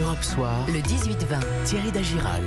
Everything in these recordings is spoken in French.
Europe Soir, le 18-20, Thierry Dagiral.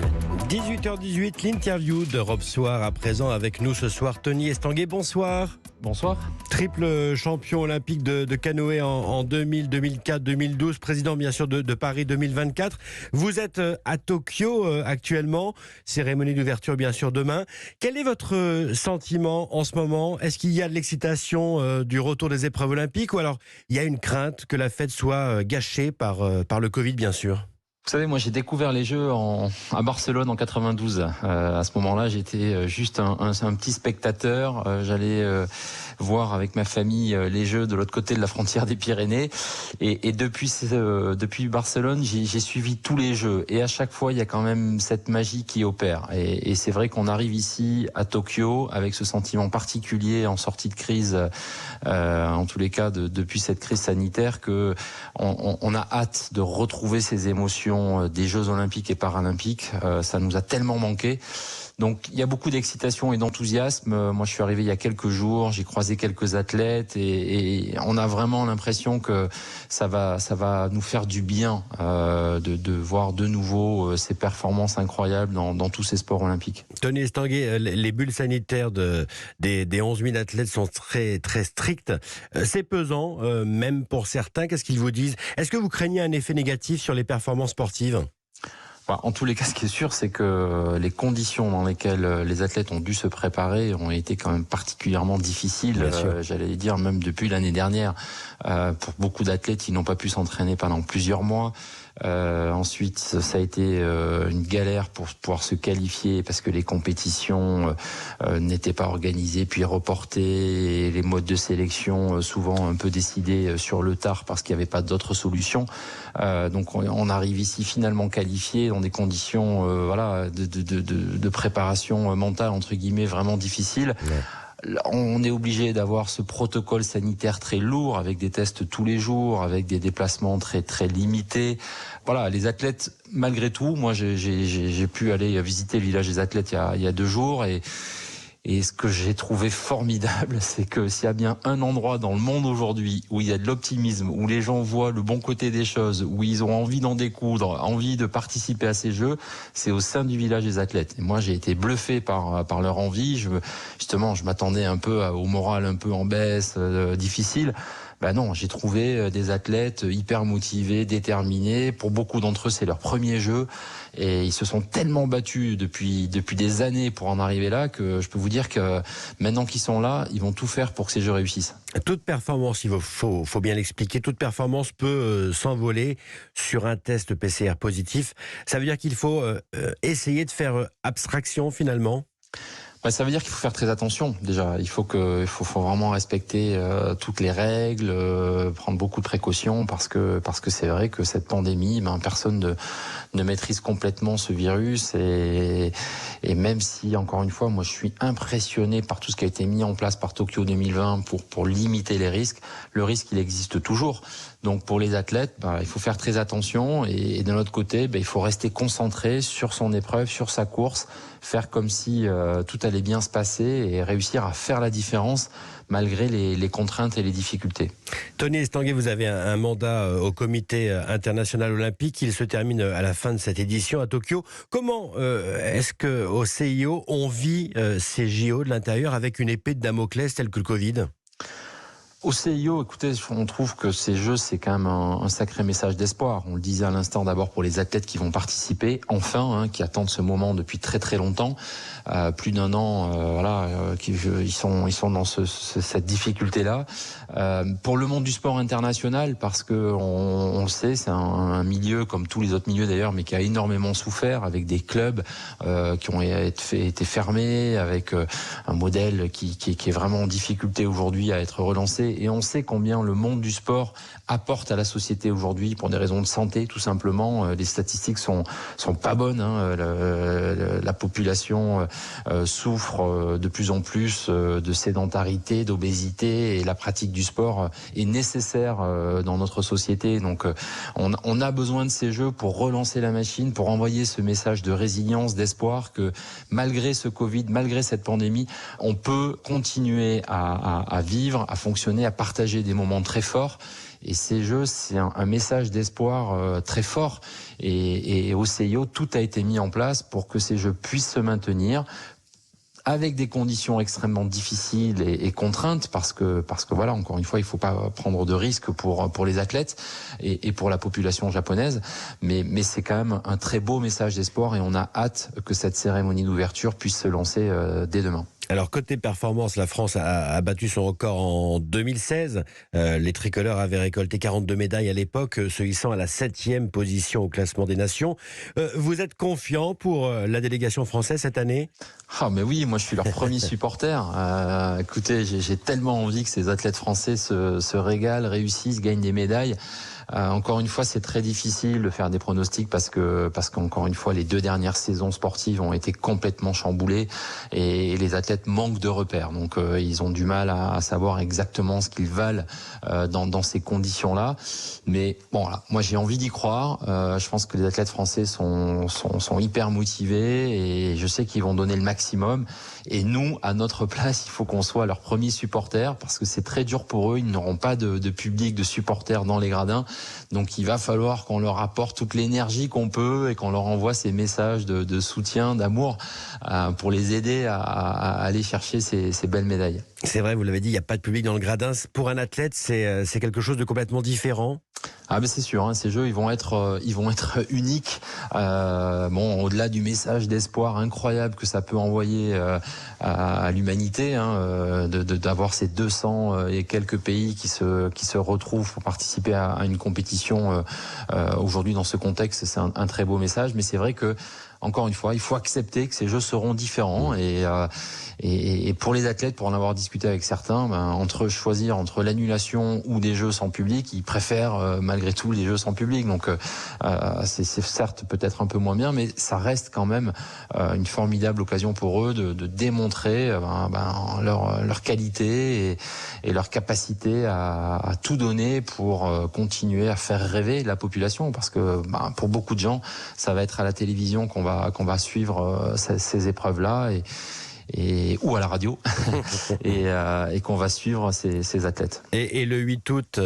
18h18, l'interview d'Europe Soir à présent avec nous ce soir. Tony Estanguet, bonsoir. Bonsoir. Triple champion olympique de canoë en 2000, 2004, 2012, président bien sûr de Paris 2024. Vous êtes à Tokyo actuellement, cérémonie d'ouverture bien sûr demain. Quel est votre sentiment en ce moment? Est-ce qu'il y a de l'excitation du retour des épreuves olympiques ou alors il y a une crainte que la fête soit gâchée par le Covid bien sûr? Vous savez, moi j'ai découvert les Jeux à Barcelone en 92. À ce moment-là, j'étais juste un petit spectateur. J'allais voir avec ma famille les Jeux de l'autre côté de la frontière des Pyrénées. Et depuis Barcelone, j'ai suivi tous les Jeux. Et à chaque fois, il y a quand même cette magie qui opère. Et c'est vrai qu'on arrive ici à Tokyo avec ce sentiment particulier en sortie de crise, en tous les cas depuis cette crise sanitaire, que on a hâte de retrouver ces émotions des Jeux Olympiques et Paralympiques. Ça nous a tellement manqué. Donc il y a beaucoup d'excitation et d'enthousiasme. Moi je suis arrivé il y a quelques jours, j'ai croisé quelques athlètes et on a vraiment l'impression que ça va nous faire du bien de voir de nouveau ces performances incroyables dans tous ces sports olympiques. Tony Estanguet, les bulles sanitaires des 11 000 athlètes sont très, très strictes. C'est pesant, même pour certains. Qu'est-ce qu'ils vous disent? Est-ce que vous craignez un effet négatif sur les performances sportives? En tous les cas, ce qui est sûr, c'est que les conditions dans lesquelles les athlètes ont dû se préparer ont été quand même particulièrement difficiles. J'allais dire même depuis l'année dernière, pour beaucoup d'athlètes qui n'ont pas pu s'entraîner pendant plusieurs mois. Ensuite, ça a été une galère pour pouvoir se qualifier parce que les compétitions n'étaient pas organisées puis reportées et les modes de sélection souvent un peu décidés sur le tard parce qu'il n'y avait pas d'autres solutions. Donc on arrive ici finalement qualifié dans des conditions de préparation mentale entre guillemets vraiment difficiles. Ouais. On est obligé d'avoir ce protocole sanitaire très lourd avec des tests tous les jours, avec des déplacements très très limités. Voilà, les athlètes, malgré tout, moi j'ai pu aller visiter le village des athlètes il y a 2 jours et ce que j'ai trouvé formidable, c'est que s'il y a bien un endroit dans le monde aujourd'hui où il y a de l'optimisme, où les gens voient le bon côté des choses, où ils ont envie d'en découdre, envie de participer à ces Jeux, c'est au sein du village des athlètes. Et moi, j'ai été bluffé par leur envie. Je m'attendais un peu au moral un peu en baisse, difficile. Ben non, j'ai trouvé des athlètes hyper motivés, déterminés. Pour beaucoup d'entre eux, c'est leur premier jeu. Et ils se sont tellement battus depuis des années pour en arriver là que je peux vous dire que maintenant qu'ils sont là, ils vont tout faire pour que ces jeux réussissent. Toute performance, il faut bien l'expliquer, toute performance peut s'envoler sur un test PCR positif. Ça veut dire qu'il faut essayer de faire abstraction finalement? Ça veut dire qu'il faut faire très attention. Déjà, il faut vraiment respecter toutes les règles, prendre beaucoup de précautions parce que c'est vrai que cette pandémie, personne ne maîtrise complètement ce virus et même si encore une fois, moi je suis impressionné par tout ce qui a été mis en place par Tokyo 2020 pour limiter les risques. Le risque, il existe toujours. Donc pour les athlètes, il faut faire très attention et de l'autre côté, il faut rester concentré sur son épreuve, sur sa course, faire comme si tout allait bien se passer et réussir à faire la différence malgré les contraintes et les difficultés. Tony Estanguet, vous avez un mandat au Comité international olympique. Il se termine à la fin de cette édition à Tokyo. Comment est-ce qu'au CIO, on vit ces JO de l'intérieur avec une épée de Damoclès telle que le Covid ? Au CIO, écoutez, on trouve que ces Jeux, c'est quand même un sacré message d'espoir. On le disait à l'instant, d'abord pour les athlètes qui vont participer, enfin, qui attendent ce moment depuis très très longtemps, plus d'1 an, ils sont dans cette difficulté-là. Pour le monde du sport international, parce que on le sait, c'est un milieu comme tous les autres milieux d'ailleurs, mais qui a énormément souffert avec des clubs qui ont été fermés, avec un modèle qui est vraiment en difficulté aujourd'hui à être relancé. Et on sait combien le monde du sport apporte à la société aujourd'hui pour des raisons de santé, tout simplement. Les statistiques sont pas bonnes. La population souffre de plus en plus de sédentarité, d'obésité, et la pratique du sport est nécessaire dans notre société. Donc, on a besoin de ces Jeux pour relancer la machine, pour envoyer ce message de résilience, d'espoir que malgré ce Covid, malgré cette pandémie, on peut continuer à vivre, à fonctionner, à partager des moments très forts. Et ces Jeux, c'est un message d'espoir très fort. Et au CIO, tout a été mis en place pour que ces Jeux puissent se maintenir, avec des conditions extrêmement difficiles et contraintes, parce que voilà, encore une fois, il faut pas prendre de risques pour les athlètes et pour la population japonaise, mais c'est quand même un très beau message d'espoir, et on a hâte que cette cérémonie d'ouverture puisse se lancer dès demain. Alors, côté performance, la France a battu son record en 2016. Les tricolores avaient récolté 42 médailles à l'époque, se hissant à la 7e position au classement des nations. Vous êtes confiant pour la délégation française cette année ? Ah mais oui, moi je suis leur premier supporter. Écoutez, j'ai tellement envie que ces athlètes français se régalent, réussissent, gagnent des médailles. Encore une fois, c'est très difficile de faire des pronostics parce qu'encore une fois, les 2 dernières saisons sportives ont été complètement chamboulées et les athlètes manquent de repères. Donc ils ont du mal à savoir exactement ce qu'ils valent dans ces conditions-là. Mais bon, voilà, moi j'ai envie d'y croire. Je pense que les athlètes français sont hyper motivés et je sais qu'ils vont donner le maximum. Et nous, à notre place, il faut qu'on soit leurs premiers supporters parce que c'est très dur pour eux. Ils n'auront pas de public, de supporters dans les gradins. Donc il va falloir qu'on leur apporte toute l'énergie qu'on peut et qu'on leur envoie ces messages de soutien, d'amour pour les aider à aller chercher ces belles médailles. C'est vrai, vous l'avez dit, il n'y a pas de public dans le gradin. Pour un athlète, c'est quelque chose de complètement différent. Ah ben c'est sûr, hein, ces Jeux ils vont être uniques. Bon, au-delà du message d'espoir incroyable que ça peut envoyer à l'humanité, hein, d'avoir ces 200 et quelques pays qui se retrouvent pour participer à une compétition aujourd'hui dans ce contexte, c'est un très beau message. Mais c'est vrai que encore une fois, il faut accepter que ces Jeux seront différents et pour les athlètes, pour en avoir discuté avec certains, choisir entre l'annulation ou des Jeux sans public, ils préfèrent malgré tout les Jeux sans public. Donc c'est certes peut-être un peu moins bien, mais ça reste quand même une formidable occasion pour eux de démontrer leur qualité et leur capacité à tout donner pour continuer à faire rêver la population, parce que pour beaucoup de gens, ça va être à la télévision qu'on va suivre ces épreuves-là ou à la radio et qu'on va suivre ces athlètes. Et le 8 août,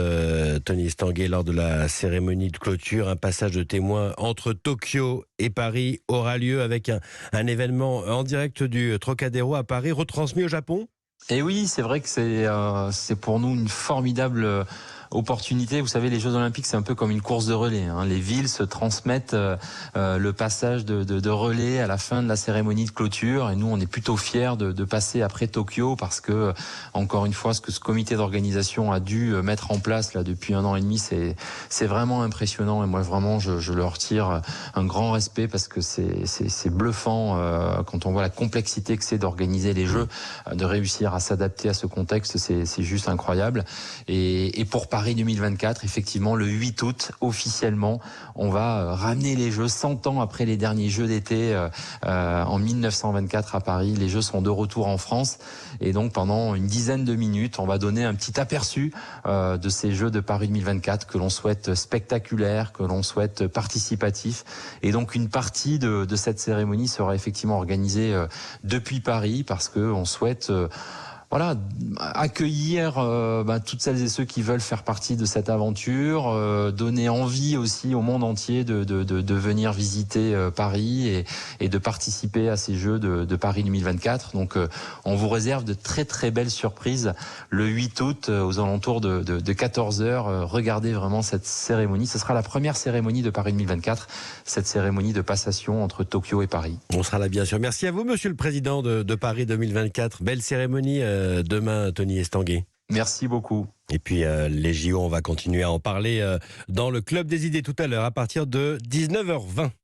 Tony Estanguet, lors de la cérémonie de clôture, un passage de témoin entre Tokyo et Paris aura lieu avec un événement en direct du Trocadéro à Paris, retransmis au Japon. Et oui, c'est vrai que c'est pour nous une formidable opportunité. Vous savez, les Jeux Olympiques, c'est un peu comme une course de relais, hein. Les villes se transmettent le passage de relais à la fin de la cérémonie de clôture. Et nous, on est plutôt fiers de passer après Tokyo parce que, encore une fois, ce que ce comité d'organisation a dû mettre en place là depuis 1 an et demi, c'est vraiment impressionnant. Et moi, vraiment, je leur tire un grand respect parce que c'est bluffant quand on voit la complexité que c'est d'organiser les Jeux, de réussir à s'adapter à ce contexte, c'est juste incroyable. Et pour Paris 2024, effectivement, le 8 août, officiellement, on va ramener les Jeux 100 ans après les derniers Jeux d'été en 1924 à Paris. Les Jeux sont de retour en France et donc pendant une dizaine de minutes, on va donner un petit aperçu de ces Jeux de Paris 2024 que l'on souhaite spectaculaires, que l'on souhaite participatifs. Et donc une partie de cette cérémonie sera effectivement organisée depuis Paris parce qu'on souhaite accueillir toutes celles et ceux qui veulent faire partie de cette aventure, donner envie aussi au monde entier de venir visiter Paris et de participer à ces Jeux de Paris 2024. Donc on vous réserve de très très belles surprises le 8 août aux alentours de 14h. Regardez vraiment cette cérémonie. Ce sera la première cérémonie de Paris 2024, cette cérémonie de passation entre Tokyo et Paris. On sera là bien sûr. Merci à vous, Monsieur le Président de Paris 2024. Belle cérémonie demain, Tony Estanguet. Merci beaucoup. Et puis les JO, on va continuer à en parler dans le Club des idées tout à l'heure à partir de 19h20.